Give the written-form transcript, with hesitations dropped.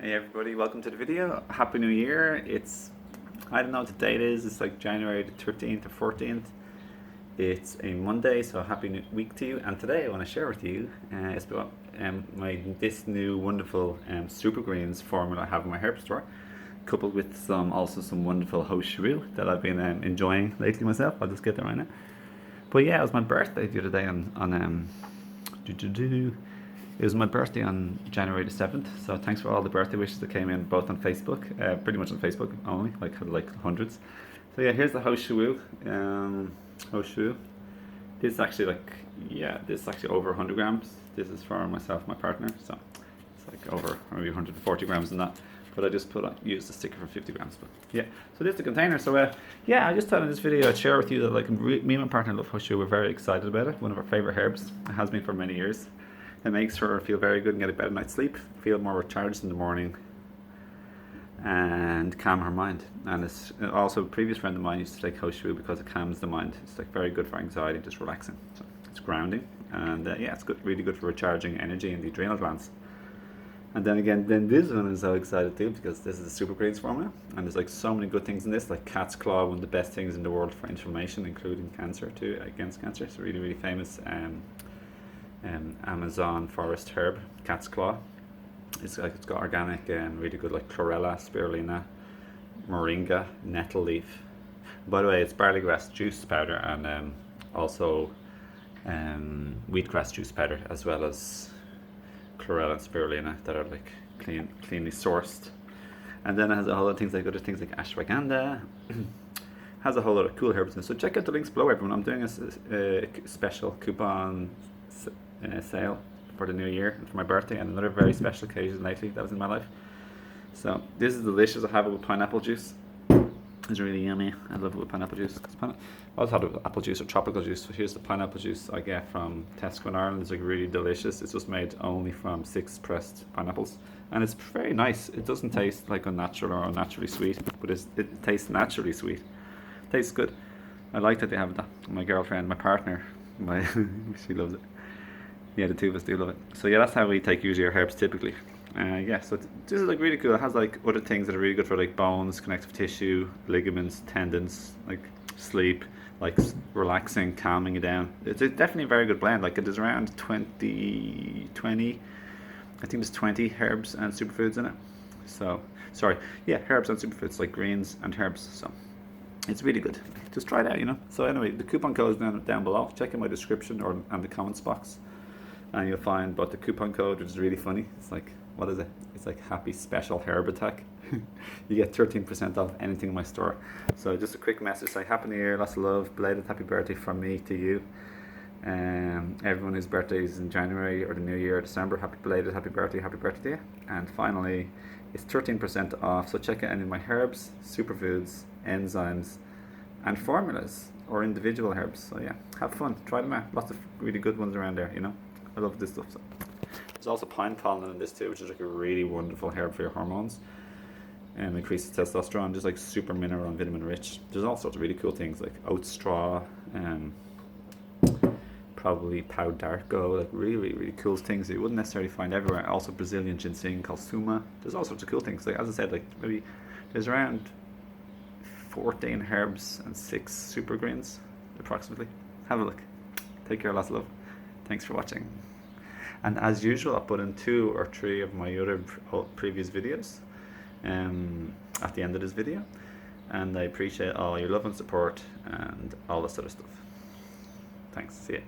Hey everybody, welcome to the video. Happy New Year. I don't know what the date is, it's like January the 13th or 14th. It's a Monday, so happy new week to you. And today I want to share with you it's about this new wonderful Supergreens formula I have in my herb store, coupled with some wonderful Shou that I've been enjoying lately myself. I'll just get there right now. But yeah, it was my birthday the other day it was my birthday on January the 7th, so thanks for all the birthday wishes that came in, both on Facebook, pretty much on Facebook only, like hundreds. So yeah, here's the Shou. Shou. This is actually over 100 grams. This is for myself and my partner, so it's like over maybe 140 grams in that. But I just used the sticker for 50 grams. But yeah, so this is the container. So yeah, I just thought in this video I'd share with you that me and my partner love Shou. We're very excited about it. One of our favorite herbs. It has been for many years. It makes her feel very good and get a better night's sleep, feel more recharged in the morning, and calm her mind. And it's also a previous friend of mine used to take Shou because it calms the mind. It's like very good for anxiety, just relaxing. So it's grounding, and yeah, it's good, really good for recharging energy in the adrenal glands. And then this one is so excited too because this is a Supergreens formula, and there's like so many good things in this, like cat's claw, one of the best things in the world for inflammation, including cancer too, against cancer. It's really, really famous. Amazon forest herb, cat's claw. It's got organic and really good like chlorella, spirulina, moringa, nettle leaf. By the way, it's barley grass juice powder and also wheatgrass juice powder, as well as chlorella and spirulina that are like cleanly sourced. And then it has a whole lot of things like ashwagandha. Has a whole lot of cool herbs in it. So check out the links below, everyone. I'm doing a special coupon sale for the new year and for my birthday and another very special occasion lately that was in my life. So this is delicious. I have it with pineapple juice. It's really yummy. I love it with pineapple juice. I also had it with apple juice or tropical juice. So here's the pineapple juice I get from Tesco in Ireland. It's like really delicious. It's just made only from 6 pressed pineapples, and it's very nice. It doesn't taste like unnatural or unnaturally sweet, but it tastes naturally sweet. It tastes good. I like that they have that. My girlfriend, my partner, she loves it. Yeah, the two of us do love it. So yeah, that's how we take usually our herbs typically. Yeah, so this is like really cool. It has like other things that are really good for like bones, connective tissue, ligaments, tendons, like sleep, like relaxing, calming you down. It's definitely a very good blend. Like it is around 20, I think there's 20 herbs and superfoods in it. So, sorry, yeah, herbs and superfoods, like greens and herbs. So it's really good. Just try it out, you know. So anyway, the coupon code is down below. Check in my description or in the comments box, and you'll find both the coupon code, which is really funny. It's like, what is it? It's like happy special herb attack. You get 13% off anything in my store. So just a quick message, like happy new year, lots of love, belated happy birthday from me to you. Everyone whose birthday is in January or the new year or December, belated happy birthday to you. And finally, it's 13% off, so check out any of my herbs, superfoods, enzymes, and formulas, or individual herbs. So yeah, have fun, try them out. Lots of really good ones around there, you know. I love this stuff. So there's also pine pollen in this too, which is like a really wonderful herb for your hormones and increases testosterone, just like super mineral and vitamin rich. There's all sorts of really cool things like oat straw and probably pau d'arco, like really, really cool things that you wouldn't necessarily find everywhere. Also Brazilian ginseng called suma. There's all sorts of cool things. Like as I said, like maybe there's around 14 herbs and 6 supergreens approximately. Have a look. Take care, lots of love. Thanks for watching. And as usual, I'll put in 2 or 3 of my other previous videos at the end of this video. And I appreciate all your love and support and all this sort of stuff. Thanks. See ya.